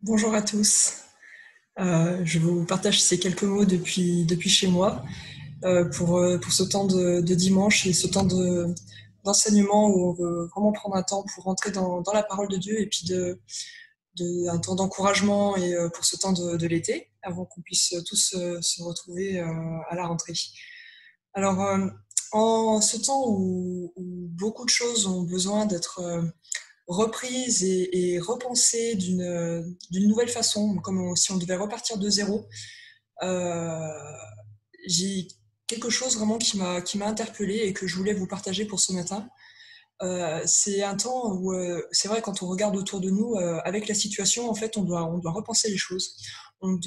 Bonjour à tous. Je vous partage ces quelques mots depuis chez moi pour ce temps de dimanche et ce temps d'enseignement où on veut vraiment prendre un temps pour rentrer dans la parole de Dieu et puis un temps d'encouragement et pour ce temps de l'été avant qu'on puisse tous se retrouver à la rentrée. Alors, en ce temps où beaucoup de choses ont besoin d'être reprise et repensée d'une nouvelle façon, comme si on devait repartir de zéro. Euh, j'ai quelque chose vraiment qui m'a interpellée et que je voulais vous partager pour ce matin. C'est un temps où, c'est vrai, quand on regarde autour de nous, avec la situation, en fait, on doit repenser les choses. On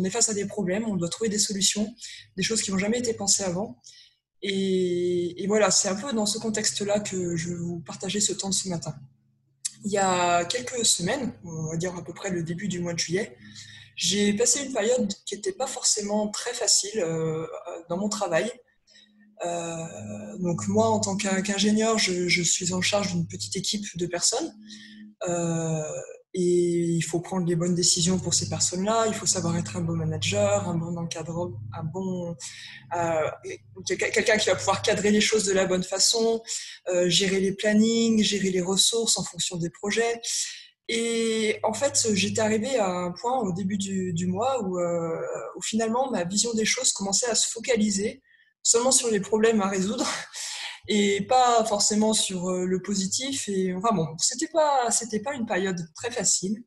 est face à des problèmes, on doit trouver des solutions, des choses qui n'ont jamais été pensées avant. Et voilà, c'est un peu dans ce contexte-là que je vais vous partager ce temps de ce matin. Il y a quelques semaines, on va dire à peu près le début du mois de juillet, j'ai passé une période qui n'était pas forcément très facile dans mon travail. Donc moi, en tant qu'ingénieur, je suis en charge d'une petite équipe de personnes. Euh, et il faut prendre les bonnes décisions pour ces personnes-là. Il faut savoir être un bon manager, un bon encadreur, euh, quelqu'un qui va pouvoir cadrer les choses de la bonne façon, gérer les plannings, gérer les ressources en fonction des projets. Et en fait, j'étais arrivée à un point au début du mois où finalement ma vision des choses commençait à se focaliser seulement sur les problèmes à résoudre et pas forcément sur le positif. Et enfin bon, c'était pas une période très facile.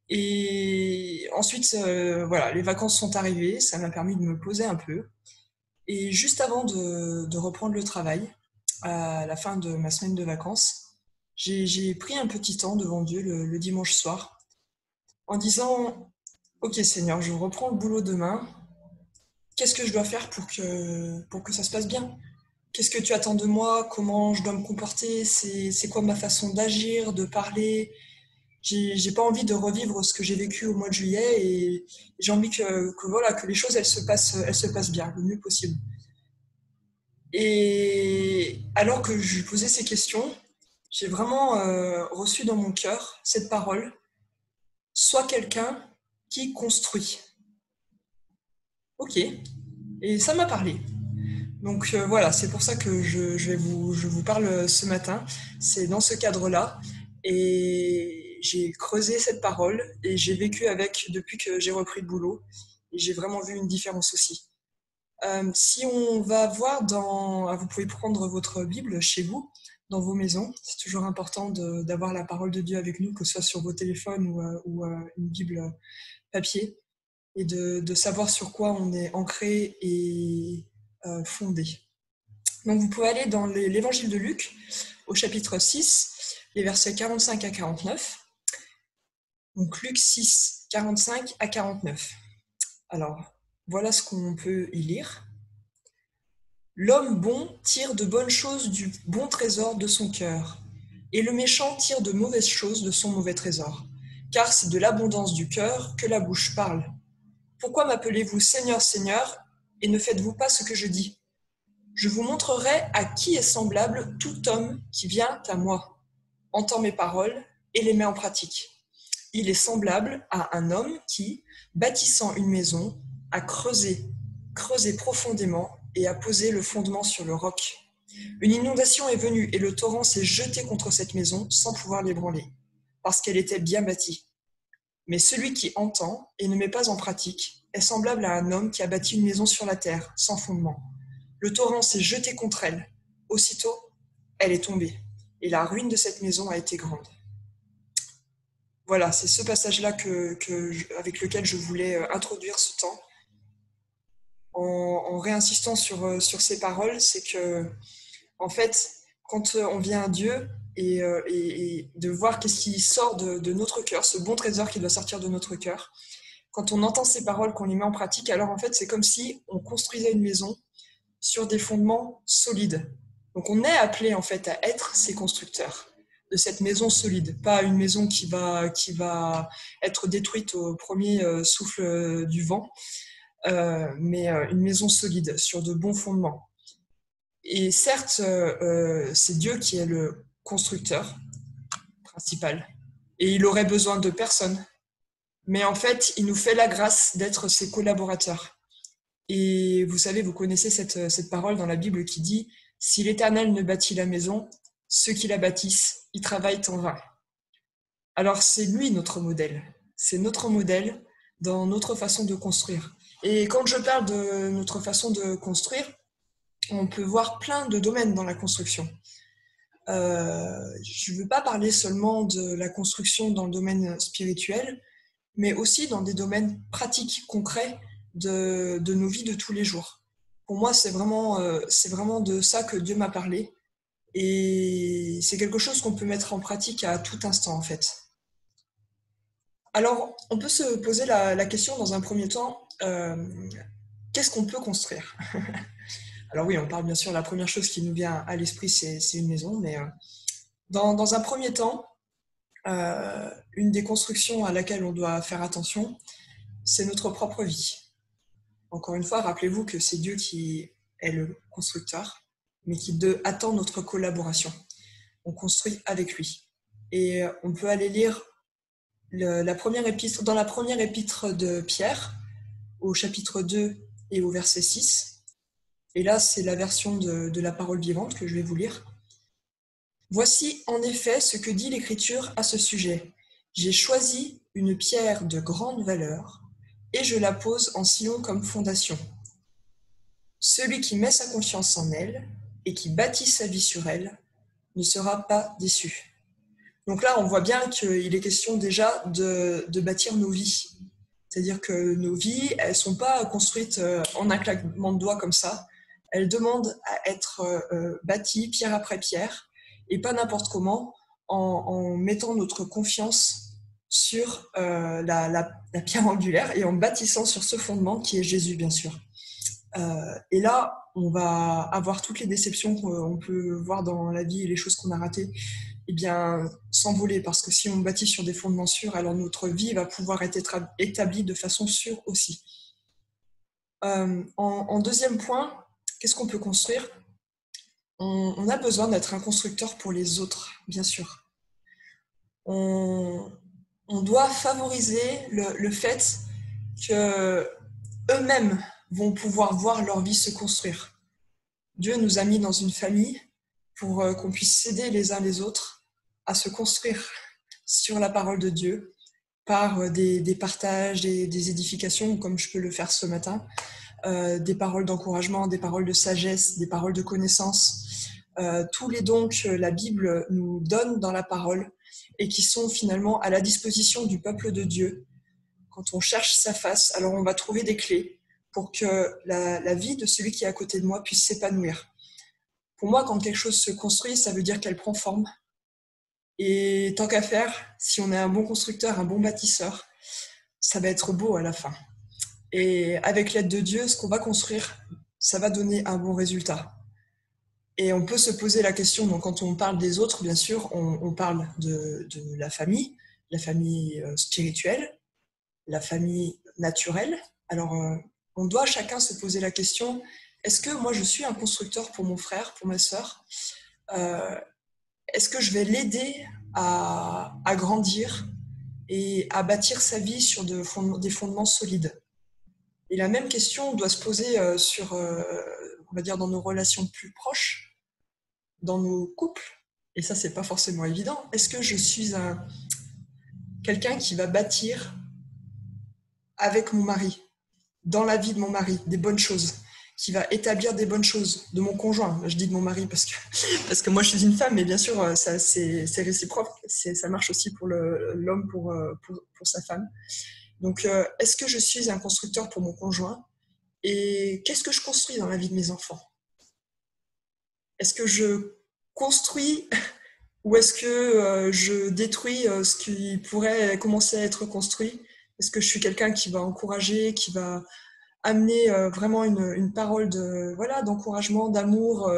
Et ensuite, voilà, les vacances sont arrivées, ça m'a permis de me poser un peu. Et juste avant de reprendre le travail, à la fin de ma semaine de vacances, j'ai pris un petit temps devant Dieu le dimanche soir en disant: Ok Seigneur, je reprends le boulot demain. Qu'est-ce que je dois faire pour que ça se passe bien? Qu'est-ce que tu attends de moi? Comment je dois me comporter? C'est quoi ma façon d'agir, de parler? J'ai pas envie de revivre ce que j'ai vécu au mois de juillet et j'ai envie voilà, que les choses elles se passent bien, le mieux possible. Et alors que je lui posais ces questions, j'ai vraiment reçu dans mon cœur cette parole: sois quelqu'un qui construit. Ok. Et ça m'a parlé. Donc voilà, c'est pour ça que je vous parle ce matin. C'est dans ce cadre-là. Et j'ai creusé cette parole et j'ai vécu avec depuis que j'ai repris le boulot. Et j'ai vraiment vu une différence aussi. Si on va voir vous pouvez prendre votre Bible chez vous, dans vos maisons. C'est toujours important d'avoir la parole de Dieu avec nous, que ce soit sur vos téléphones ou une Bible papier, et de savoir sur quoi on est ancré et fondé. Donc vous pouvez aller dans l'évangile de Luc, au chapitre 6, les versets 45 à 49. Donc Luc 6, 45 à 49. Alors, voilà ce qu'on peut y lire. L'homme bon tire de bonnes choses du bon trésor de son cœur, et le méchant tire de mauvaises choses de son mauvais trésor. Car c'est de l'abondance du cœur que la bouche parle. Pourquoi m'appelez-vous Seigneur, Seigneur, et ne faites-vous pas ce que je dis? Je vous montrerai à qui est semblable tout homme qui vient à moi, entend mes paroles et les met en pratique. Il est semblable à un homme qui, bâtissant une maison, a creusé profondément et a posé le fondement sur le roc. Une inondation est venue et le torrent s'est jeté contre cette maison sans pouvoir l'ébranler, parce qu'elle était bien bâtie. Mais celui qui entend et ne met pas en pratique est semblable à un homme qui a bâti une maison sur la terre, sans fondement. Le torrent s'est jeté contre elle. Aussitôt, elle est tombée, et la ruine de cette maison a été grande. Voilà, c'est ce passage-là avec lequel je voulais introduire ce temps, en réinsistant sur ces paroles. C'est que, en fait, quand on vient à Dieu et de voir qu'est-ce qui sort de notre cœur, ce bon trésor qui doit sortir de notre cœur, quand on entend ces paroles, qu'on les met en pratique, alors en fait, c'est comme si on construisait une maison sur des fondements solides. Donc on est appelé en fait à être ces constructeurs de cette maison solide, pas une maison qui va être détruite au premier souffle du vent, mais une maison solide sur de bons fondements. Et certes, c'est Dieu qui est le constructeur principal, et il aurait besoin de personne. Mais en fait, il nous fait la grâce d'être ses collaborateurs. Et vous savez, vous connaissez cette parole dans la Bible qui dit « Si l'Éternel ne bâtit la maison, ceux qui la bâtissent, ils travaillent en vain. » Alors c'est lui notre modèle. C'est notre modèle dans notre façon de construire. Et quand je parle de notre façon de construire, on peut voir plein de domaines dans la construction. Je ne veux pas parler seulement de la construction dans le domaine spirituel, mais aussi dans des domaines pratiques, concrets de nos vies de tous les jours. Pour moi, c'est vraiment de ça que Dieu m'a parlé. Et c'est quelque chose qu'on peut mettre en pratique à tout instant, en fait. Alors, on peut se poser la question dans un premier temps, qu'est-ce qu'on peut construire? Alors oui, on parle bien sûr, la première chose qui nous vient à l'esprit, c'est une maison, mais dans un premier temps, une des constructions à laquelle on doit faire attention, c'est notre propre vie. Encore une fois, rappelez-vous que c'est Dieu qui est le constructeur, mais qui attend notre collaboration. On construit avec lui. Et on peut aller lire dans la première épître de Pierre, au chapitre 2 et au verset 6. Et là, c'est la version de la parole vivante que je vais vous lire. Voici en effet ce que dit l'Écriture à ce sujet. J'ai choisi une pierre de grande valeur et je la pose en Sion comme fondation. Celui qui met sa confiance en elle et qui bâtit sa vie sur elle ne sera pas déçu. Donc là, on voit bien qu'il est question déjà de bâtir nos vies. C'est-à-dire que nos vies, elles ne sont pas construites en un claquement de doigts comme ça. Elles demandent à être bâties pierre après pierre, et pas n'importe comment, en mettant notre confiance sur la pierre angulaire et en bâtissant sur ce fondement qui est Jésus, bien sûr. Et là, on va avoir toutes les déceptions qu'on peut voir dans la vie et les choses qu'on a ratées, eh bien, s'envoler, parce que si on bâtit sur des fondements sûrs, alors notre vie va pouvoir être établie de façon sûre aussi. En deuxième point, qu'est-ce qu'on peut construire? On a besoin d'être un constructeur pour les autres, bien sûr. On doit favoriser le fait qu'eux-mêmes vont pouvoir voir leur vie se construire. Dieu nous a mis dans une famille pour qu'on puisse s'aider les uns les autres à se construire sur la parole de Dieu par des partages, des édifications, comme je peux le faire ce matin, des paroles d'encouragement, des paroles de sagesse, des paroles de connaissance, tous les dons que la Bible nous donne dans la parole et qui sont finalement à la disposition du peuple de Dieu. Quand on cherche sa face, alors on va trouver des clés pour que la vie de celui qui est à côté de moi puisse s'épanouir. Pour moi, quand quelque chose se construit, ça veut dire qu'elle prend forme. Et tant qu'à faire, si on est un bon constructeur, un bon bâtisseur, ça va être beau à la fin. Et avec l'aide de Dieu, ce qu'on va construire, ça va donner un bon résultat. Et on peut se poser la question, donc quand on parle des autres, bien sûr, on parle de la famille spirituelle, la famille naturelle. Alors, on doit chacun se poser la question, est-ce que moi je suis un constructeur pour mon frère, pour ma sœur? Est-ce que je vais l'aider à grandir et à bâtir sa vie sur des fondements solides? Et la même question doit se poser on va dire, dans nos relations plus proches, dans nos couples. Et ça, c'est pas forcément évident. Est-ce que je suis quelqu'un qui va bâtir avec mon mari, dans la vie de mon mari, des bonnes choses, qui va établir des bonnes choses de mon conjoint? Je dis de mon mari parce que moi je suis une femme, mais bien sûr ça, c'est réciproque, ça marche aussi pour l'homme, pour sa femme. Donc est-ce que je suis un constructeur pour mon conjoint? Et qu'est-ce que je construis dans la vie de mes enfants? Est-ce que je construis ou est-ce que je détruis ce qui pourrait commencer à être construit? Est-ce que je suis quelqu'un qui va encourager, qui va amener vraiment une parole d'encouragement, d'amour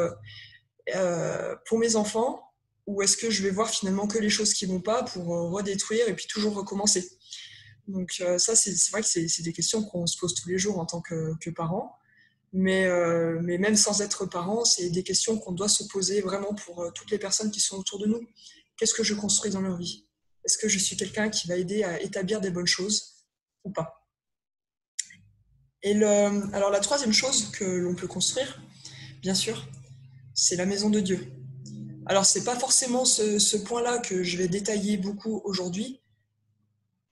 pour mes enfants? Ou est-ce que je vais voir finalement que les choses qui ne vont pas pour redétruire et puis toujours recommencer? Donc ça, c'est vrai que c'est des questions qu'on se pose tous les jours en tant que parents. Mais même sans être parent, c'est des questions qu'on doit se poser vraiment pour toutes les personnes qui sont autour de nous. Qu'est-ce que je construis dans leur vie? Est-ce que je suis quelqu'un qui va aider à établir des bonnes choses ou pas? Alors la troisième chose que l'on peut construire, bien sûr, c'est la maison de Dieu. Alors c'est pas forcément ce point-là que je vais détailler beaucoup aujourd'hui,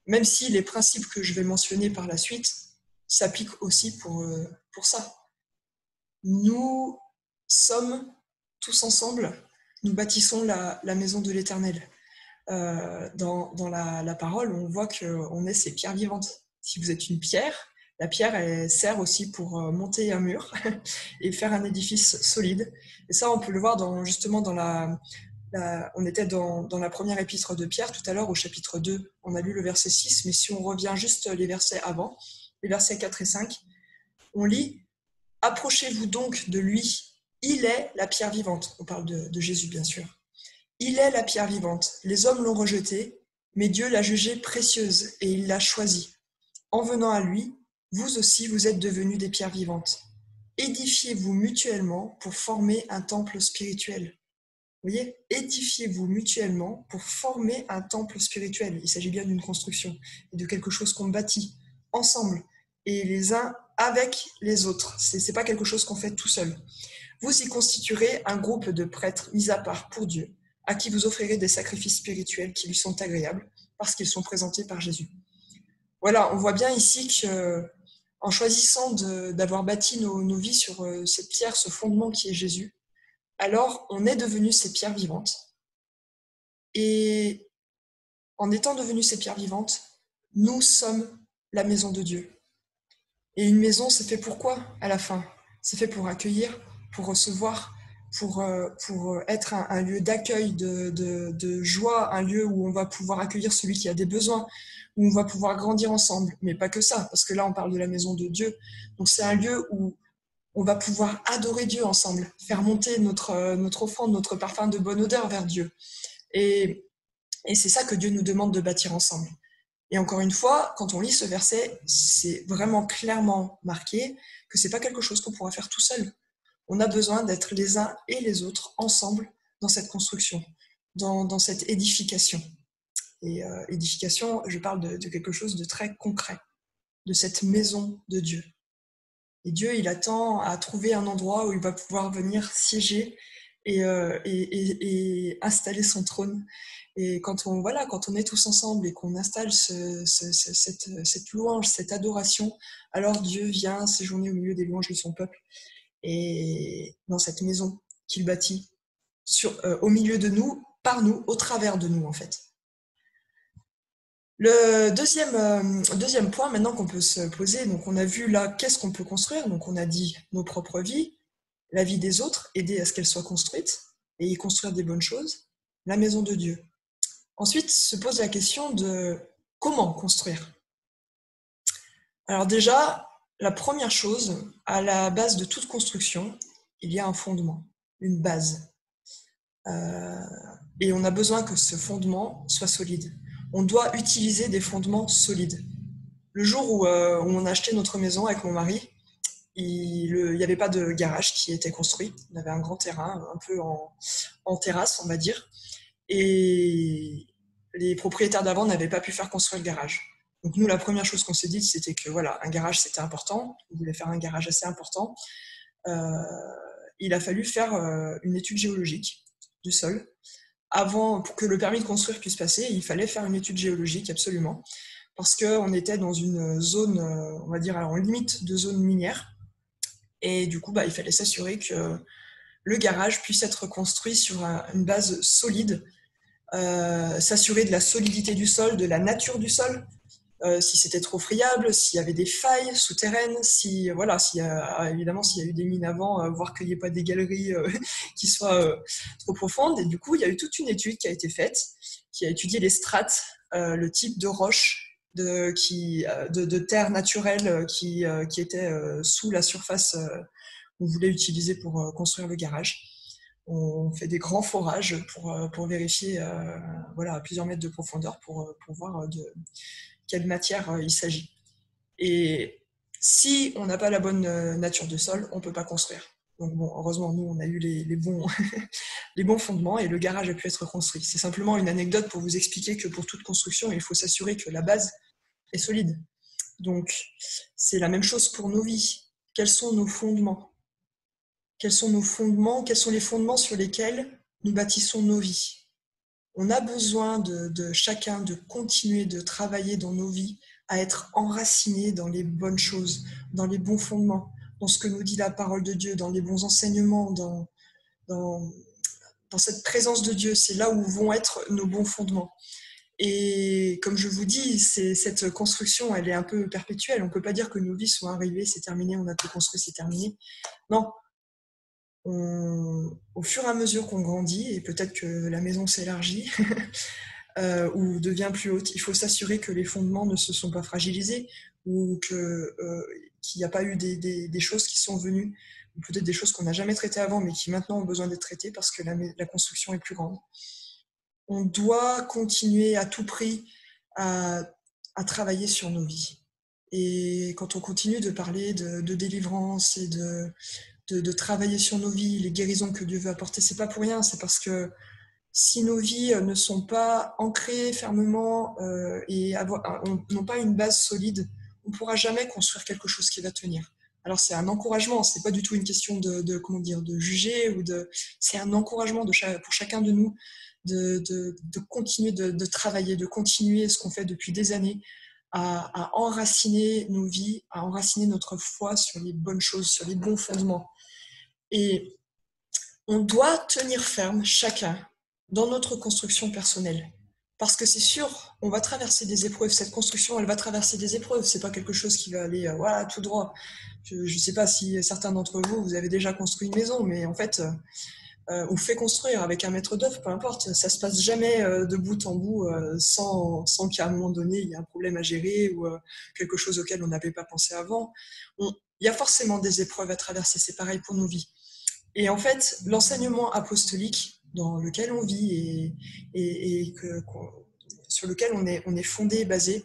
même si les principes que je vais mentionner par la suite s'appliquent aussi pour ça. Nous sommes tous ensemble, nous bâtissons la maison de l'Éternel. Dans la parole, on voit qu'on est ces pierres vivantes. Si vous êtes une pierre, la pierre, elle sert aussi pour monter un mur et faire un édifice solide. Et ça, on peut le voir justement dans on était dans la première épître de Pierre tout à l'heure au chapitre 2. On a lu le verset 6, mais si on revient juste les versets avant, les versets 4 et 5, on lit « Approchez-vous donc de lui, il est la pierre vivante ». On parle de Jésus, bien sûr. Il est la pierre vivante. Les hommes l'ont rejetée, mais Dieu l'a jugée précieuse et il l'a choisie. En venant à lui, vous aussi vous êtes devenus des pierres vivantes. Édifiez-vous mutuellement pour former un temple spirituel. Vous voyez, édifiez-vous mutuellement pour former un temple spirituel. Il s'agit bien d'une construction et de quelque chose qu'on bâtit ensemble et les uns avec les autres. C'est pas quelque chose qu'on fait tout seul. Vous y constituerez un groupe de prêtres mis à part pour Dieu, à qui vous offrirez des sacrifices spirituels qui lui sont agréables, parce qu'ils sont présentés par Jésus. Voilà, on voit bien ici qu'en choisissant d'avoir bâti nos vies sur cette pierre, ce fondement qui est Jésus, alors on est devenus ces pierres vivantes. Et en étant devenus ces pierres vivantes, nous sommes la maison de Dieu. Et une maison, c'est fait pour quoi à la fin? C'est fait pour accueillir, pour recevoir, pour être un lieu d'accueil, de joie, un lieu où on va pouvoir accueillir celui qui a des besoins, où on va pouvoir grandir ensemble. Mais pas que ça, parce que là, on parle de la maison de Dieu. Donc c'est un lieu où on va pouvoir adorer Dieu ensemble, faire monter notre offrande, notre parfum de bonne odeur vers Dieu. Et c'est ça que Dieu nous demande de bâtir ensemble. Et encore une fois, quand on lit ce verset, c'est vraiment clairement marqué que c'est pas quelque chose qu'on pourra faire tout seul. On a besoin d'être les uns et les autres ensemble dans cette construction, dans cette édification. Et édification, je parle de quelque chose de très concret, de cette maison de Dieu. Et Dieu, il attend à trouver un endroit où il va pouvoir venir siéger et installer son trône. Et quand on est tous ensemble et qu'on installe cette louange, cette adoration, alors Dieu vient séjourner au milieu des louanges de son peuple et dans cette maison qu'il bâtit au milieu de nous, par nous, au travers de nous en fait. Le deuxième point maintenant qu'on peut se poser, donc on a vu là qu'est-ce qu'on peut construire, donc on a dit nos propres vies, la vie des autres, aider à ce qu'elle soit construite et y construire des bonnes choses, la maison de Dieu. Ensuite se pose la question de comment construire. Alors déjà, la première chose, à la base de toute construction, il y a un fondement, une base. Et on a besoin que ce fondement soit solide. On doit utiliser des fondements solides. Le jour où on a acheté notre maison avec mon mari, il n'y avait pas de garage qui était construit. On avait un grand terrain, un peu en terrasse, on va dire. Et les propriétaires d'avant n'avaient pas pu faire construire le garage. Donc nous, la première chose qu'on s'est dit, c'était que voilà, un garage, c'était important. On voulait faire un garage assez important. Il a fallu faire une étude géologique du sol. Pour que le permis de construire puisse passer, il fallait faire une étude géologique, absolument. Parce qu'on était dans une zone, on va dire, en limite de zone minière. Et du coup, il fallait s'assurer que le garage puisse être construit sur une base solide, s'assurer de la solidité du sol, de la nature du sol, si c'était trop friable, s'il y avait des failles souterraines, évidemment s'il y a eu des mines avant, voir qu'il n'y ait pas des galeries qui soient trop profondes. Et du coup, il y a eu toute une étude qui a été faite, qui a étudié les strates, le type de roches, de terre naturelle qui était sous la surface qu'on voulait utiliser pour construire le garage. On fait des grands forages pour vérifier à plusieurs mètres de profondeur pour voir de quelle matière il s'agit. Et si on n'a pas la bonne nature de sol, on ne peut pas construire. Donc bon, heureusement, nous, on a eu les bons, les bons fondements et le garage a pu être construit. C'est simplement une anecdote pour vous expliquer que pour toute construction, il faut s'assurer que la base est solide. Donc, c'est la même chose pour nos vies. Quels sont nos fondements? Quels sont nos fondements? Quels sont les fondements sur lesquels nous bâtissons nos vies? On a besoin de chacun de continuer de travailler dans nos vies à être enracinés dans les bonnes choses, dans les bons fondements, dans ce que nous dit la parole de Dieu, dans les bons enseignements, dans cette présence de Dieu. C'est là où vont être nos bons fondements. Et comme je vous dis, cette construction, elle est un peu perpétuelle. On ne peut pas dire que nos vies sont arrivées, c'est terminé, on a tout construit, c'est terminé. Non. Au fur et à mesure qu'on grandit, et peut-être que la maison s'élargit ou devient plus haute, il faut s'assurer que les fondements ne se sont pas fragilisés ou qu'il n'y a pas eu des choses qui sont venues, ou peut-être des choses qu'on n'a jamais traitées avant, mais qui maintenant ont besoin d'être traitées parce que la construction est plus grande. On doit continuer à tout prix à travailler sur nos vies. Et quand on continue de parler de délivrance et de travailler sur nos vies, les guérisons que Dieu veut apporter, c'est pas pour rien, c'est parce que si nos vies ne sont pas ancrées fermement et n'ont pas une base solide, on ne pourra jamais construire quelque chose qui va tenir. Alors c'est un encouragement, c'est pas du tout une question de juger c'est un encouragement pour chacun de nous de continuer de travailler, de continuer ce qu'on fait depuis des années, à enraciner nos vies, à enraciner notre foi sur les bonnes choses, sur les bons fondements. Et on doit tenir ferme chacun dans notre construction personnelle. Parce que c'est sûr, on va traverser des épreuves. Cette construction, elle va traverser des épreuves. C'est pas quelque chose qui va aller tout droit. Je ne sais pas si certains d'entre vous, vous avez déjà construit une maison, mais en fait, ou fait construire avec un maître d'œuvre, peu importe. Ça se passe jamais de bout en bout sans qu'à un moment donné, il y ait un problème à gérer ou quelque chose auquel on n'avait pas pensé avant. Il y a forcément des épreuves à traverser. C'est pareil pour nos vies. Et en fait, l'enseignement apostolique dans lequel on vit sur lequel on est fondé et basé,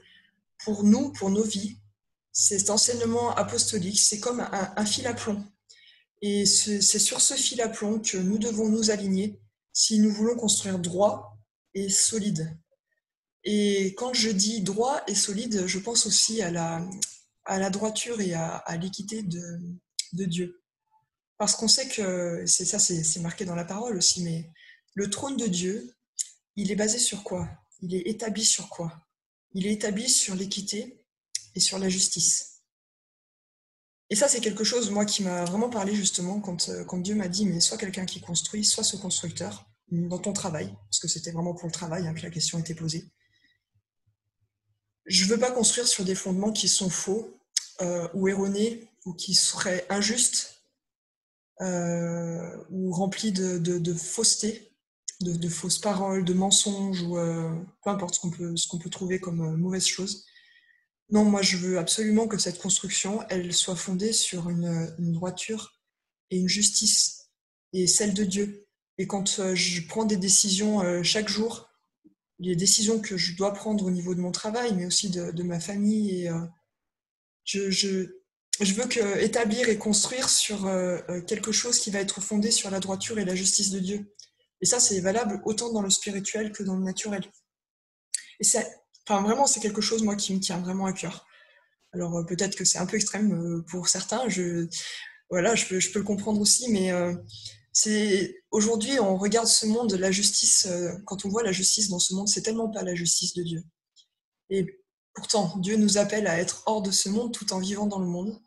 pour nous, pour nos vies, cet enseignement apostolique, c'est comme un fil à plomb. Et c'est sur ce fil à plomb que nous devons nous aligner si nous voulons construire droit et solide. Et quand je dis droit et solide, je pense aussi à la droiture et à l'équité de Dieu. Parce qu'on sait que, c'est marqué dans la parole aussi, mais le trône de Dieu, il est basé sur quoi? Il est établi sur quoi? Il est établi sur l'équité et sur la justice. Et ça, c'est quelque chose, moi, qui m'a vraiment parlé justement quand Dieu m'a dit, mais sois quelqu'un qui construit, sois ce constructeur dans ton travail, parce que c'était vraiment pour le travail que la question était posée. Je ne veux pas construire sur des fondements qui sont faux ou erronés ou qui seraient injustes ou remplis de fausseté, de fausses paroles, de mensonges ou peu importe ce qu'on peut trouver comme mauvaise chose. Non, moi je veux absolument que cette construction, elle soit fondée sur une droiture et une justice, et celle de Dieu. Et quand je prends des décisions chaque jour, les décisions que je dois prendre au niveau de mon travail, mais aussi de ma famille, et je veux établir et construire sur quelque chose qui va être fondé sur la droiture et la justice de Dieu. Et ça, c'est valable autant dans le spirituel que dans le naturel. Et vraiment, c'est quelque chose, moi, qui me tient vraiment à cœur. Alors, peut-être que c'est un peu extrême pour certains, je peux le comprendre aussi, mais aujourd'hui, on regarde ce monde, la justice, quand on voit la justice dans ce monde, c'est tellement pas la justice de Dieu. Et pourtant, Dieu nous appelle à être hors de ce monde tout en vivant dans le monde.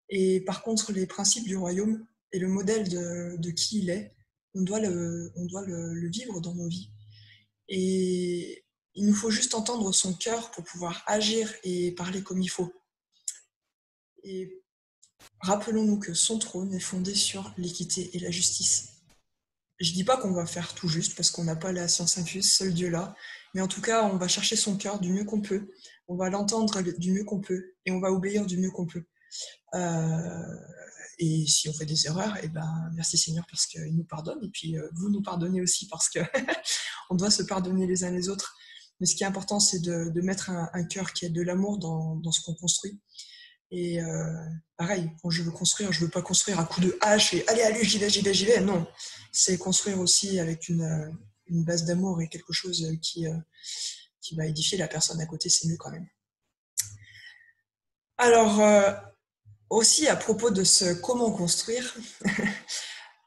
Et par contre, les principes du royaume et le modèle de qui il est, on doit le vivre dans nos vies. Et il nous faut juste entendre son cœur pour pouvoir agir et parler comme il faut. Et rappelons-nous que son trône est fondé sur l'équité et la justice. Je ne dis pas qu'on va faire tout juste, parce qu'on n'a pas la science infuse, seul Dieu là, mais en tout cas, on va chercher son cœur du mieux qu'on peut, on va l'entendre du mieux qu'on peut, et on va obéir du mieux qu'on peut. Et si on fait des erreurs, merci Seigneur parce qu'il nous pardonne, et puis vous nous pardonnez aussi parce que on doit se pardonner les uns les autres. Mais ce qui est important, c'est de mettre un cœur qui est de l'amour dans ce qu'on construit, Et pareil, quand je veux construire, je ne veux pas construire à coups de hache et allez, j'y vais. Non, c'est construire aussi avec une base d'amour et quelque chose qui va édifier la personne à côté, c'est mieux quand même. Alors, aussi à propos de ce comment construire,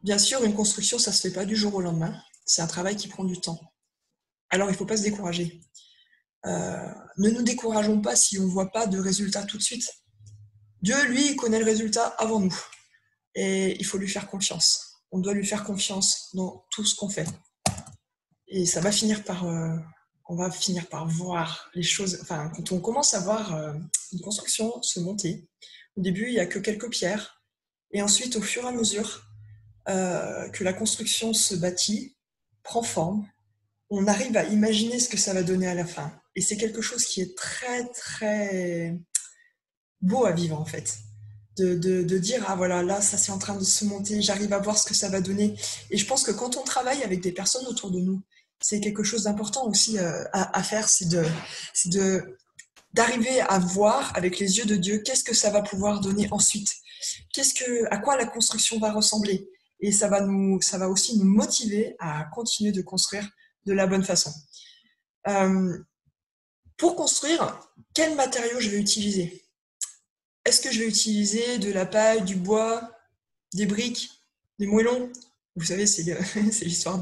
bien sûr, une construction, ça ne se fait pas du jour au lendemain. C'est un travail qui prend du temps. Alors, il ne faut pas se décourager. Ne nous décourageons pas si on ne voit pas de résultat tout de suite. Dieu, lui, il connaît le résultat avant nous. Et il faut lui faire confiance. On doit lui faire confiance dans tout ce qu'on fait. Et ça va finir par... on va finir par voir les choses... Enfin, quand on commence à voir une construction se monter, au début, il n'y a que quelques pierres. Et ensuite, au fur et à mesure que la construction se bâtit, prend forme, on arrive à imaginer ce que ça va donner à la fin. Et c'est quelque chose qui est très, très beau à vivre, en fait. De dire, ah voilà, là, ça c'est en train de se monter, j'arrive à voir ce que ça va donner. Et je pense que quand on travaille avec des personnes autour de nous, c'est quelque chose d'important aussi à faire, d'arriver à voir avec les yeux de Dieu qu'est-ce que ça va pouvoir donner ensuite, à quoi la construction va ressembler. Et ça va aussi nous motiver à continuer de construire de la bonne façon. Pour construire, quel matériau je vais utiliser? Est-ce que je vais utiliser de la paille, du bois, des briques, des moellons? Vous savez, c'est l'histoire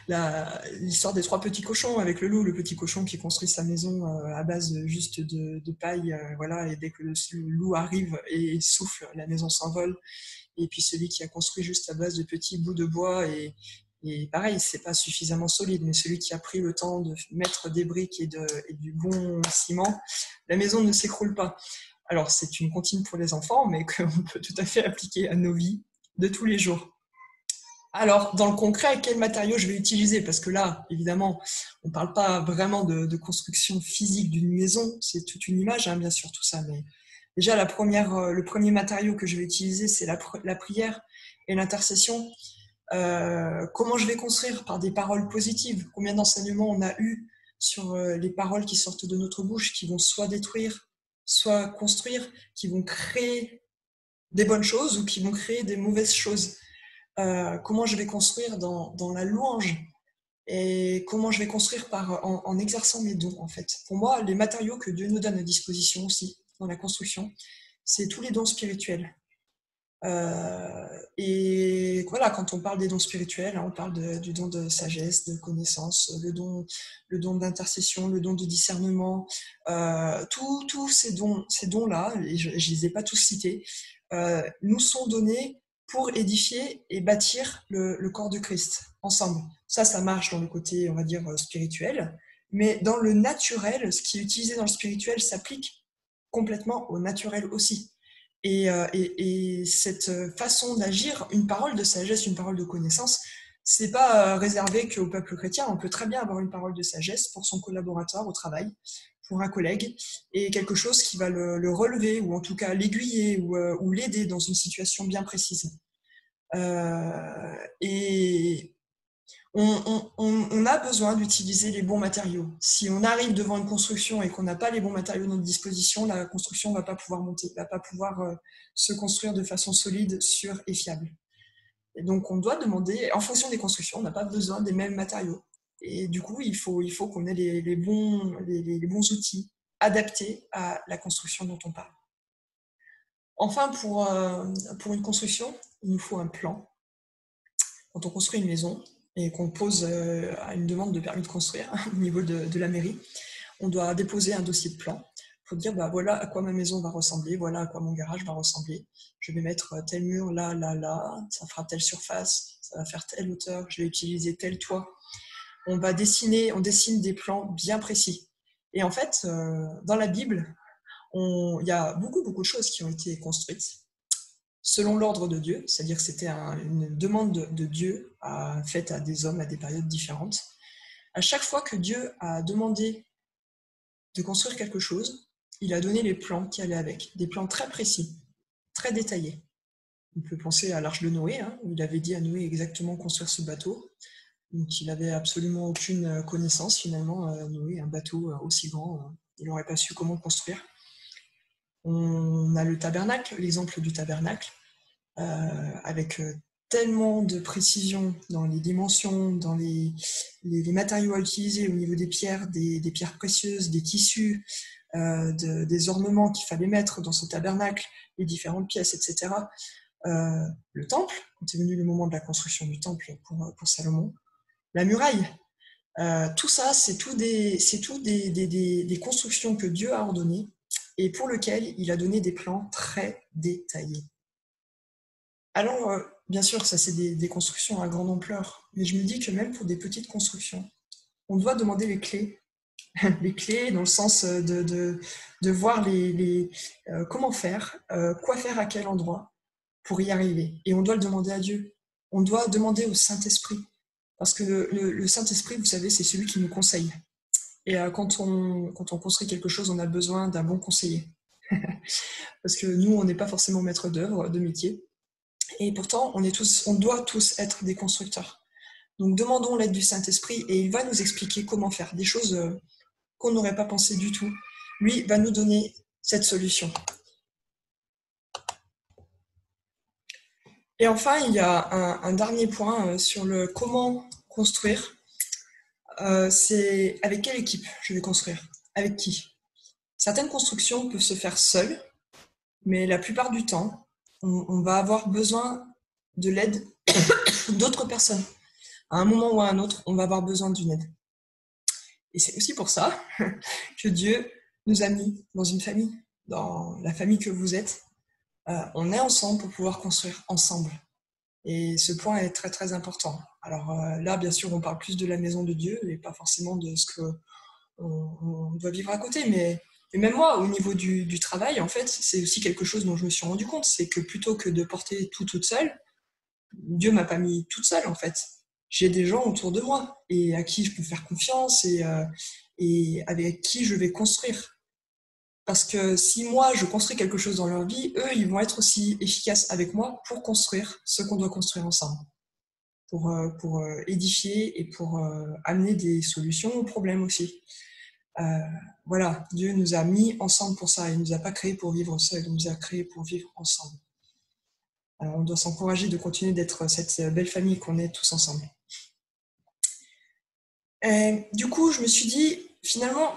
l'histoire des trois petits cochons avec le loup, le petit cochon qui construit sa maison à base juste de paille, voilà, et dès que le loup arrive et souffle, la maison s'envole. Et puis celui qui a construit juste à base de petits bouts de bois et pareil, c'est pas suffisamment solide, mais celui qui a pris le temps de mettre des briques et du bon ciment, la maison ne s'écroule pas. Alors, c'est une comptine pour les enfants, mais qu'on peut tout à fait appliquer à nos vies de tous les jours. Alors, dans le concret, quel matériau je vais utiliser? Parce que là, évidemment, on ne parle pas vraiment de construction physique d'une maison, c'est toute une image, hein, bien sûr, tout ça. Mais déjà, le premier matériau que je vais utiliser, c'est la prière et l'intercession. Comment je vais construire? Par des paroles positives. Combien d'enseignements on a eu sur les paroles qui sortent de notre bouche, qui vont soit détruire, soit construire, qui vont créer des bonnes choses ou qui vont créer des mauvaises choses. Comment je vais construire dans la louange et comment je vais construire en exerçant mes dons, en fait. Pour moi, les matériaux que Dieu nous donne à disposition aussi dans la construction, c'est tous les dons spirituels. Et voilà, quand on parle des dons spirituels, hein, on parle du don de sagesse, de connaissance, le don d'intercession, le don de discernement, tous ces dons-là, et je ne les ai pas tous cités, nous sont donnés pour édifier et bâtir le corps de Christ ensemble. Ça marche dans le côté, on va dire, spirituel, mais dans le naturel, ce qui est utilisé dans le spirituel s'applique complètement au naturel aussi. Et cette façon d'agir, une parole de sagesse, une parole de connaissance, c'est pas réservé qu'au peuple chrétien. On peut très bien avoir une parole de sagesse pour son collaborateur au travail, pour un collègue, et quelque chose qui va le relever, ou en tout cas l'aiguiller, ou l'aider dans une situation bien précise. Et on a besoin d'utiliser les bons matériaux. Si on arrive devant une construction et qu'on n'a pas les bons matériaux à notre disposition, la construction ne va pas pouvoir monter, ne va pas pouvoir se construire de façon solide, sûre et fiable. Et donc on doit demander, en fonction des constructions, on n'a pas besoin des mêmes matériaux. Et du coup, il faut qu'on ait les bons outils adaptés à la construction dont on parle. Enfin, pour une construction, il nous faut un plan. Quand on construit une maison et qu'on pose une demande de permis de construire au niveau de la mairie, on doit déposer un dossier de plan pour dire bah, voilà à quoi ma maison va ressembler, voilà à quoi mon garage va ressembler. Je vais mettre tel mur là, ça fera telle surface, ça va faire telle hauteur, je vais utiliser tel toit. On dessine des plans bien précis. Et en fait, dans la Bible, il y a beaucoup de choses qui ont été construites selon l'ordre de Dieu, c'est-à-dire que c'était une demande de Dieu faite à des hommes à des périodes différentes. À chaque fois que Dieu a demandé de construire quelque chose, il a donné les plans qui allaient avec, des plans très précis, très détaillés. On peut penser à l'arche de Noé, hein, où il avait dit à Noé exactement construire ce bateau. Donc il n'avait absolument aucune connaissance finalement, Noé, un bateau aussi grand, il n'aurait pas su comment le construire. On a le tabernacle, l'exemple du tabernacle, avec tellement de précision dans les dimensions, dans les matériaux à utiliser au niveau des pierres précieuses, des tissus, des ornements qu'il fallait mettre dans ce tabernacle, les différentes pièces, etc. Le temple, quand est venu le moment de la construction du temple pour Salomon, la muraille, tout ça, c'est tout des constructions que Dieu a ordonnées et pour lesquelles il a donné des plans très détaillés. Alors, bien sûr, ça c'est des constructions à grande ampleur, mais je me dis que même pour des petites constructions, on doit demander les clés. Les clés dans le sens de voir comment faire, quoi faire à quel endroit pour y arriver. Et on doit le demander à Dieu. On doit demander au Saint-Esprit. Parce que le Saint-Esprit, vous savez, c'est celui qui nous conseille. Et quand on construit quelque chose, on a besoin d'un bon conseiller. Parce que nous, on n'est pas forcément maître d'œuvre, de métier. Et pourtant, on doit tous être des constructeurs. Donc demandons l'aide du Saint-Esprit et il va nous expliquer comment faire des choses qu'on n'aurait pas pensé du tout. Lui va nous donner cette solution. Et enfin, il y a un dernier point sur le comment construire. C'est avec quelle équipe je vais construire? Avec qui? Certaines constructions peuvent se faire seules, mais la plupart du temps, on va avoir besoin de l'aide d'autres personnes. À un moment ou à un autre, on va avoir besoin d'une aide. Et c'est aussi pour ça que Dieu nous a mis dans une famille, dans la famille que vous êtes. On est ensemble pour pouvoir construire ensemble. Et ce point est très très important. Alors là, bien sûr, on parle plus de la maison de Dieu et pas forcément de ce qu'on doit vivre à côté. Mais même moi, au niveau du travail, en fait, c'est aussi quelque chose dont je me suis rendu compte. C'est que plutôt que de porter tout toute seule, Dieu m'a pas mis toute seule, en fait. J'ai des gens autour de moi et à qui je peux faire confiance et avec qui je vais construire. Parce que si moi, je construis quelque chose dans leur vie, eux, ils vont être aussi efficaces avec moi pour construire ce qu'on doit construire ensemble, pour édifier et pour amener des solutions aux problèmes aussi. Voilà, Dieu nous a mis ensemble pour ça. Il ne nous a pas créés pour vivre seuls, il nous a créés pour vivre ensemble. Alors, on doit s'encourager de continuer d'être cette belle famille qu'on est tous ensemble. Et, du coup, je me suis dit, finalement,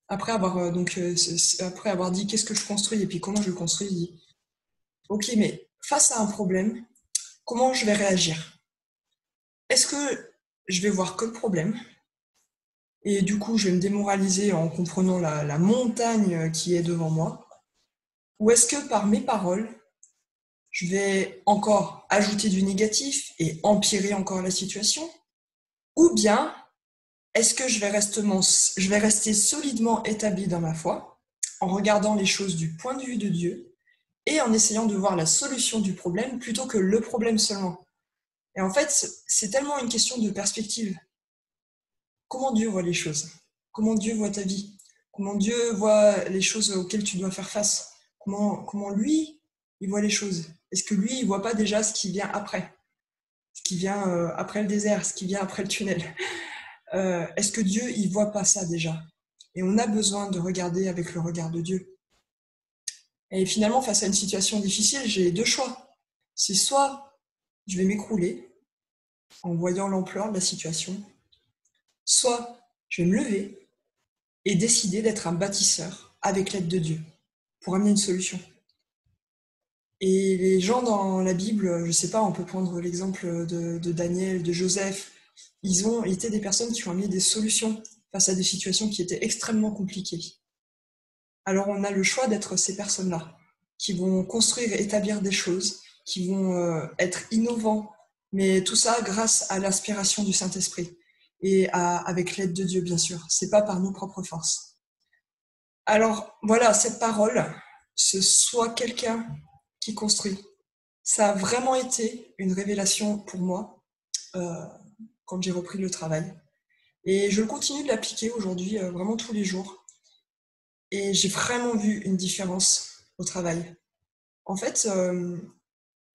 après avoir dit qu'est-ce que je construis et puis comment je le construis, je dis, ok, mais face à un problème, comment je vais réagir? Est-ce que je vais voir que le problème et du coup je vais me démoraliser en comprenant la montagne qui est devant moi? Ou est-ce que par mes paroles, je vais encore ajouter du négatif et empirer encore la situation? Ou bien est-ce que je vais rester solidement établi dans ma foi en regardant les choses du point de vue de Dieu et en essayant de voir la solution du problème plutôt que le problème seulement? Et en fait, c'est tellement une question de perspective. Comment Dieu voit les choses? Comment Dieu voit ta vie? Comment Dieu voit les choses auxquelles tu dois faire face? Comment lui, il voit les choses? Est-ce que lui, il voit pas déjà ce qui vient après? Ce qui vient après le désert, ce qui vient après le tunnel? Est-ce que Dieu, il voit pas ça déjà? Et on a besoin de regarder avec le regard de Dieu. Et finalement, face à une situation difficile, j'ai deux choix. C'est soit je vais m'écrouler en voyant l'ampleur de la situation, soit je vais me lever et décider d'être un bâtisseur avec l'aide de Dieu pour amener une solution. Et les gens dans la Bible, je ne sais pas, on peut prendre l'exemple de Daniel, de Joseph, ils ont été des personnes qui ont amené des solutions face à des situations qui étaient extrêmement compliquées. Alors on a le choix d'être ces personnes-là, qui vont construire et établir des choses, qui vont être innovants, mais tout ça grâce à l'inspiration du Saint-Esprit et avec l'aide de Dieu, bien sûr. C'est pas par nos propres forces. Alors voilà, cette parole, ce soit quelqu'un qui construit. Ça a vraiment été une révélation pour moi quand j'ai repris le travail. Et je continue de l'appliquer aujourd'hui, vraiment tous les jours. Et j'ai vraiment vu une différence au travail. En fait,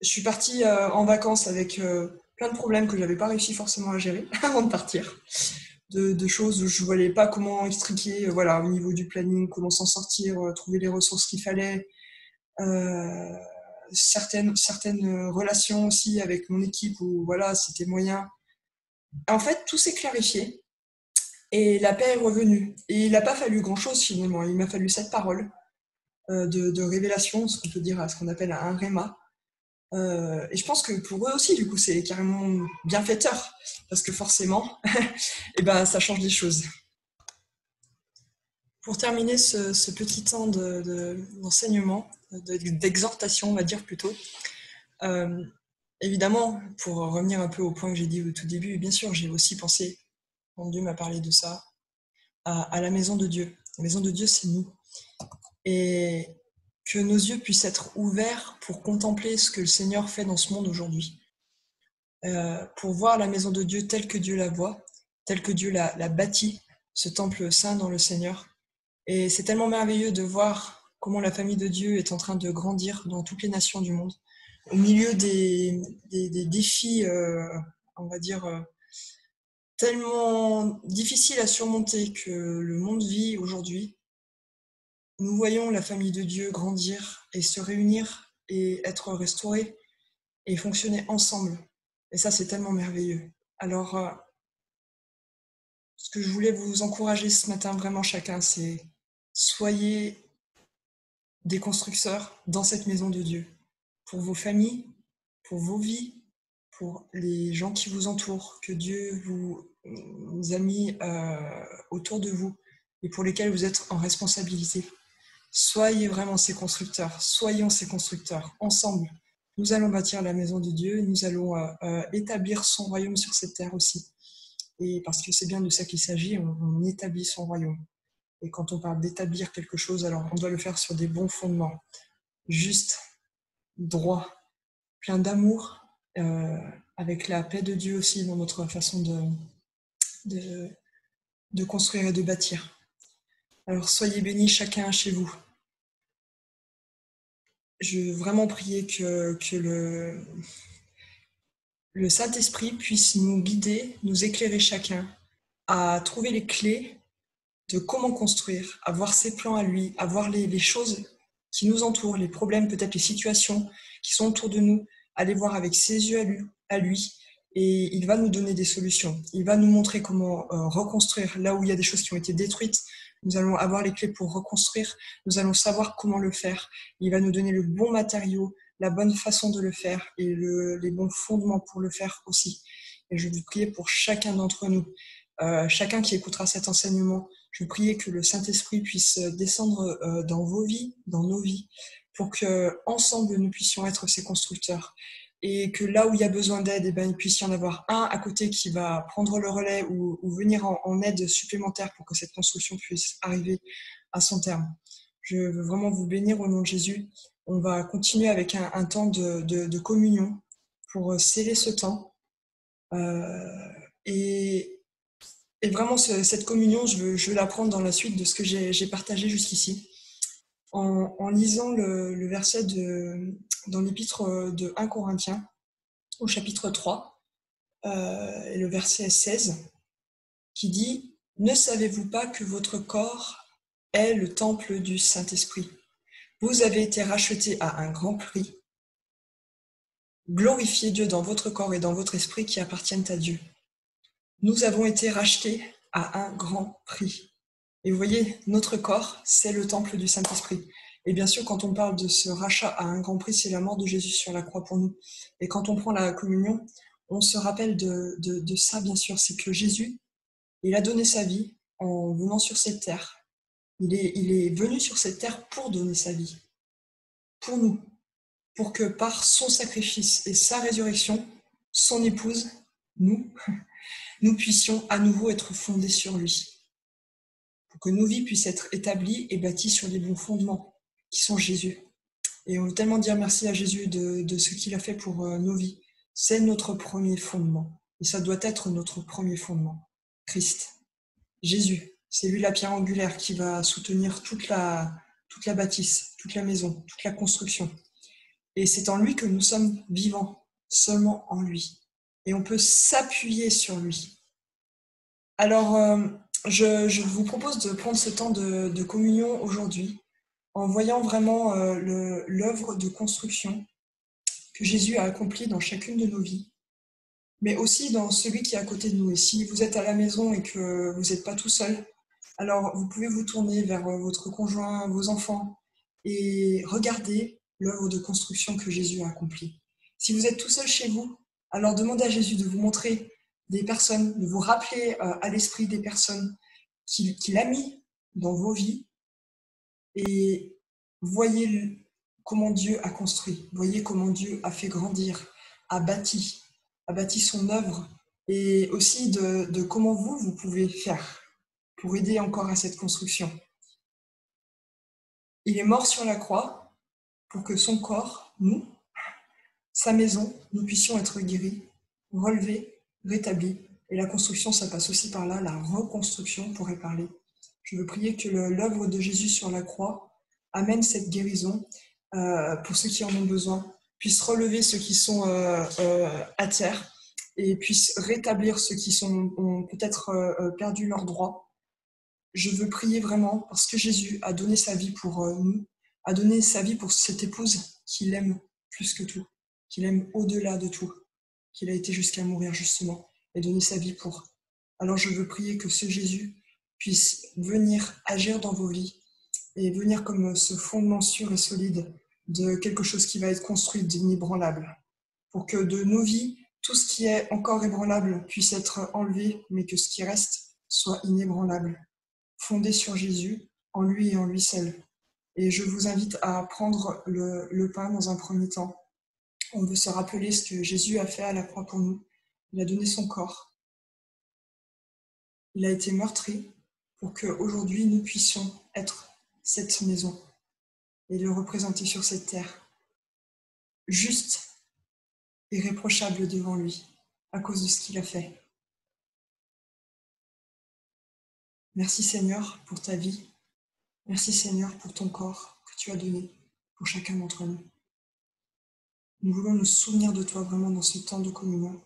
je suis partie en vacances avec plein de problèmes que je n'avais pas réussi forcément à gérer avant de partir. de choses où je ne voyais pas comment extriquer, voilà, au niveau du planning, comment s'en sortir, trouver les ressources qu'il fallait. Certaines relations aussi avec mon équipe où voilà, c'était moyen. En fait, tout s'est clarifié et la paix est revenue. Et il n'a pas fallu grand-chose finalement, il m'a fallu cette parole de révélation, ce qu'on peut dire, ce qu'on appelle un réma. Et je pense que pour eux aussi, du coup, c'est carrément bienfaiteur, parce que forcément, eh ben, ça change des choses. Pour terminer ce petit temps d'enseignement, d'exhortation, on va dire plutôt, euh, évidemment, pour revenir un peu au point que j'ai dit au tout début, bien sûr, j'ai aussi pensé, quand Dieu m'a parlé de ça, à la maison de Dieu. La maison de Dieu, c'est nous. Et que nos yeux puissent être ouverts pour contempler ce que le Seigneur fait dans ce monde aujourd'hui. Pour voir la maison de Dieu telle que Dieu la voit, telle que Dieu l'a bâtie, ce temple saint dans le Seigneur. Et c'est tellement merveilleux de voir comment la famille de Dieu est en train de grandir dans toutes les nations du monde, au milieu des défis, on va dire, tellement difficiles à surmonter que le monde vit aujourd'hui. Nous voyons la famille de Dieu grandir et se réunir et être restaurée et fonctionner ensemble. Et ça, c'est tellement merveilleux. Alors, ce que je voulais vous encourager ce matin, vraiment chacun, c'est soyez des constructeurs dans cette maison de Dieu. Pour vos familles, pour vos vies, pour les gens qui vous entourent, que Dieu vous a mis autour de vous et pour lesquels vous êtes en responsabilité. Soyez vraiment ces constructeurs, soyons ces constructeurs, ensemble. Nous allons bâtir la maison de Dieu, nous allons établir son royaume sur cette terre aussi. Et parce que c'est bien de ça qu'il s'agit, on établit son royaume. Et quand on parle d'établir quelque chose, alors on doit le faire sur des bons fondements, justes, droits, pleins d'amour, avec la paix de Dieu aussi dans notre façon de construire et de bâtir. Alors soyez bénis chacun chez vous. Je veux vraiment prier que le Saint-Esprit puisse nous guider, nous éclairer chacun à trouver les clés de comment construire, à voir ses plans à lui, à voir les choses qui nous entourent, les problèmes, peut-être les situations qui sont autour de nous, à les voir avec ses yeux à lui, et il va nous donner des solutions. Il va nous montrer comment reconstruire là où il y a des choses qui ont été détruites. Nous allons avoir les clés pour reconstruire, nous allons savoir comment le faire. Il va nous donner le bon matériau, la bonne façon de le faire et les bons fondements pour le faire aussi. Et je veux prier pour chacun d'entre nous, chacun qui écoutera cet enseignement. Je veux prier que le Saint-Esprit puisse descendre dans vos vies, dans nos vies, pour que ensemble nous puissions être ces constructeurs. Et que là où il y a besoin d'aide, eh ben, il puisse y en avoir un à côté qui va prendre le relais ou venir en aide supplémentaire pour que cette construction puisse arriver à son terme. Je veux vraiment vous bénir au nom de Jésus. On va continuer avec un temps de communion pour sceller ce temps. Et vraiment, cette communion, je veux la prendre dans la suite de ce que j'ai partagé jusqu'ici. En lisant le verset dans l'épître de 1 Corinthiens, au chapitre 3, et le verset 16, qui dit « Ne savez-vous pas que votre corps est le temple du Saint-Esprit ? Vous avez été rachetés à un grand prix. Glorifiez Dieu dans votre corps et dans votre esprit qui appartiennent à Dieu. Nous avons été rachetés à un grand prix. » Et vous voyez, notre corps, c'est le temple du Saint-Esprit. Et bien sûr, quand on parle de ce rachat à un grand prix, c'est la mort de Jésus sur la croix pour nous. Et quand on prend la communion, on se rappelle de ça, bien sûr. C'est que Jésus, il a donné sa vie en venant sur cette terre. Il est venu sur cette terre pour donner sa vie, pour nous, pour que par son sacrifice et sa résurrection, son épouse, nous puissions à nouveau être fondés sur lui. Pour que nos vies puissent être établies et bâties sur les bons fondements, qui sont Jésus. Et on veut tellement dire merci à Jésus de ce qu'il a fait pour nos vies. C'est notre premier fondement. Et ça doit être notre premier fondement. Christ. Jésus. C'est lui la pierre angulaire qui va soutenir toute la bâtisse, toute la maison, toute la construction. Et c'est en lui que nous sommes vivants, seulement en lui. Et on peut s'appuyer sur lui. Alors, je vous propose de prendre ce temps de communion aujourd'hui en voyant vraiment l'œuvre de construction que Jésus a accomplie dans chacune de nos vies, mais aussi dans celui qui est à côté de nous. Et si vous êtes à la maison et que vous n'êtes pas tout seul, alors vous pouvez vous tourner vers votre conjoint, vos enfants, et regarder l'œuvre de construction que Jésus a accomplie. Si vous êtes tout seul chez vous, alors demandez à Jésus de vous montrer des personnes, de vous rappeler à l'esprit des personnes qu'il a mis dans vos vies, et voyez comment Dieu a construit, voyez comment Dieu a fait grandir, a bâti son œuvre, et aussi de comment vous pouvez faire pour aider encore à cette construction. Il est mort sur la croix pour que son corps, nous, sa maison, nous puissions être guéris, relevés, rétablis. Et la construction, ça passe aussi par là, la reconstruction, on pourrait parler. Je veux prier que l'œuvre de Jésus sur la croix amène cette guérison pour ceux qui en ont besoin, puisse relever ceux qui sont à terre et puisse rétablir ceux qui ont peut-être perdu leurs droits. Je veux prier vraiment parce que Jésus a donné sa vie pour nous, a donné sa vie pour cette épouse qu'il aime plus que tout, qu'il aime au-delà de tout, qu'il a été jusqu'à mourir justement et donner sa vie pour. Alors je veux prier que ce Jésus puisse venir agir dans vos vies et venir comme ce fondement sûr et solide de quelque chose qui va être construit d'inébranlable, pour que de nos vies, tout ce qui est encore ébranlable puisse être enlevé, mais que ce qui reste soit inébranlable, fondé sur Jésus, en lui et en lui seul. Et je vous invite à prendre le pain dans un premier temps. On veut se rappeler ce que Jésus a fait à la croix pour nous. Il a donné son corps. Il a été meurtri pour qu'aujourd'hui nous puissions être cette maison et le représenter sur cette terre, juste, irréprochable devant lui, à cause de ce qu'il a fait. Merci Seigneur pour ta vie. Merci Seigneur pour ton corps que tu as donné pour chacun d'entre nous. Nous voulons nous souvenir de toi vraiment dans ce temps de communion,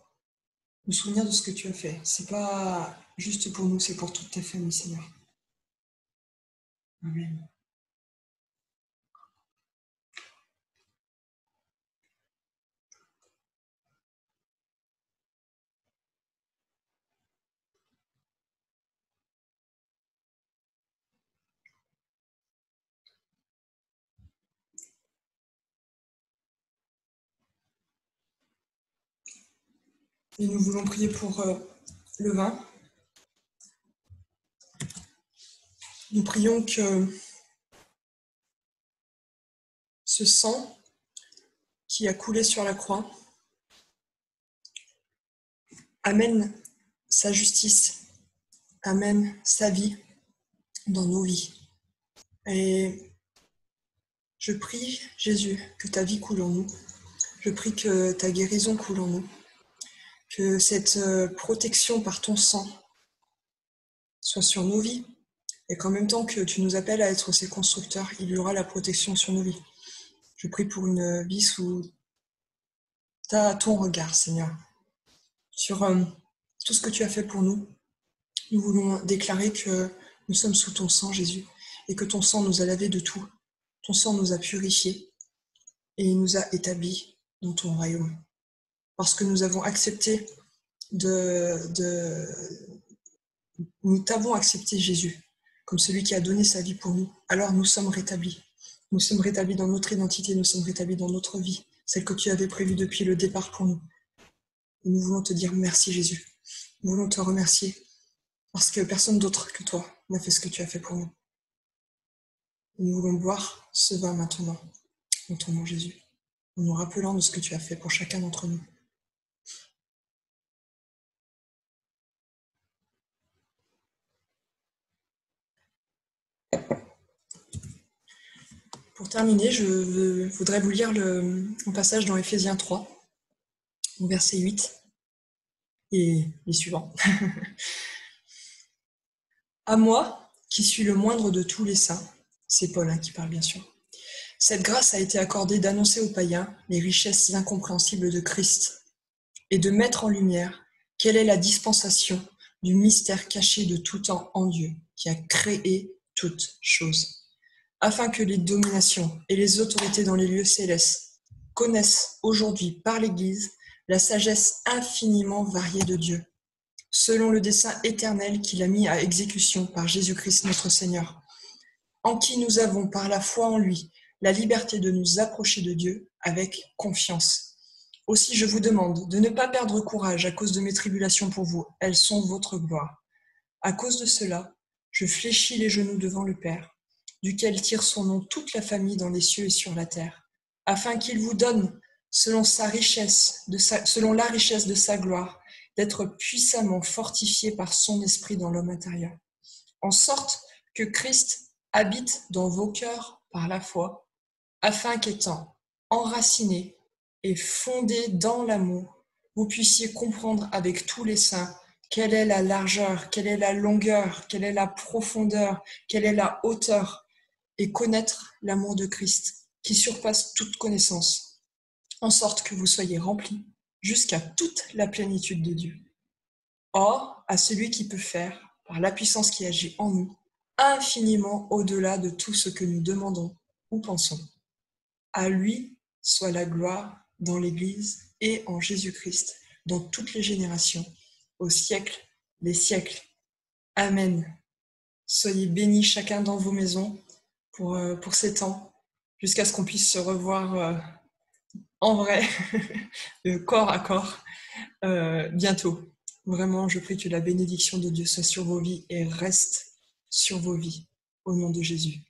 nous souvenir de ce que tu as fait. C'est pas juste pour nous, c'est pour toute ta famille, Seigneur. Amen. Et nous voulons prier pour le vin. Nous prions que ce sang qui a coulé sur la croix amène sa justice, amène sa vie dans nos vies. Et je prie, Jésus, que ta vie coule en nous. Je prie que ta guérison coule en nous. Que cette protection par ton sang soit sur nos vies. Et qu'en même temps que tu nous appelles à être ces constructeurs, il y aura la protection sur nos vies. Je prie pour une vie sous ton regard, Seigneur. Sur tout ce que tu as fait pour nous. Nous voulons déclarer que nous sommes sous ton sang, Jésus, et que ton sang nous a lavés de tout. Ton sang nous a purifiés et nous a établis dans ton royaume. Parce que nous avons accepté nous t'avons accepté, Jésus, comme celui qui a donné sa vie pour nous. Alors nous sommes rétablis. Nous sommes rétablis dans notre identité, nous sommes rétablis dans notre vie, celle que tu avais prévue depuis le départ pour nous. Et nous voulons te dire merci, Jésus. Nous voulons te remercier parce que personne d'autre que toi n'a fait ce que tu as fait pour nous. Et nous voulons boire ce vin maintenant, dans ton nom, Jésus, en nous rappelant de ce que tu as fait pour chacun d'entre nous. Pour terminer, je voudrais vous lire un passage dans Éphésiens 3, au verset 8 et les suivants. À moi, qui suis le moindre de tous les saints, c'est Paul qui parle bien sûr, cette grâce a été accordée d'annoncer aux païens les richesses incompréhensibles de Christ et de mettre en lumière quelle est la dispensation du mystère caché de tout temps en Dieu, qui a créé toutes choses, afin que les dominations et les autorités dans les lieux célestes connaissent aujourd'hui par l'Église la sagesse infiniment variée de Dieu, selon le dessein éternel qu'il a mis à exécution par Jésus-Christ notre Seigneur, en qui nous avons, par la foi en lui, la liberté de nous approcher de Dieu avec confiance. Aussi, je vous demande de ne pas perdre courage à cause de mes tribulations pour vous. Elles sont votre gloire. À cause de cela, je fléchis les genoux devant le Père, duquel tire son nom toute la famille dans les cieux et sur la terre, afin qu'il vous donne, selon la richesse de sa gloire, d'être puissamment fortifié par son esprit dans l'homme intérieur, en sorte que Christ habite dans vos cœurs par la foi, afin qu'étant enraciné et fondé dans l'amour, vous puissiez comprendre avec tous les saints quelle est la largeur, quelle est la longueur, quelle est la profondeur, quelle est la hauteur, et connaître l'amour de Christ qui surpasse toute connaissance, en sorte que vous soyez remplis jusqu'à toute la plénitude de Dieu. Or, à celui qui peut faire, par la puissance qui agit en nous, infiniment au-delà de tout ce que nous demandons ou pensons. À lui soit la gloire dans l'Église et en Jésus-Christ, dans toutes les générations, au siècle des siècles. Amen. Soyez bénis chacun dans vos maisons pour ces temps, jusqu'à ce qu'on puisse se revoir en vrai, corps à corps, bientôt. Vraiment, je prie que la bénédiction de Dieu soit sur vos vies et reste sur vos vies, au nom de Jésus.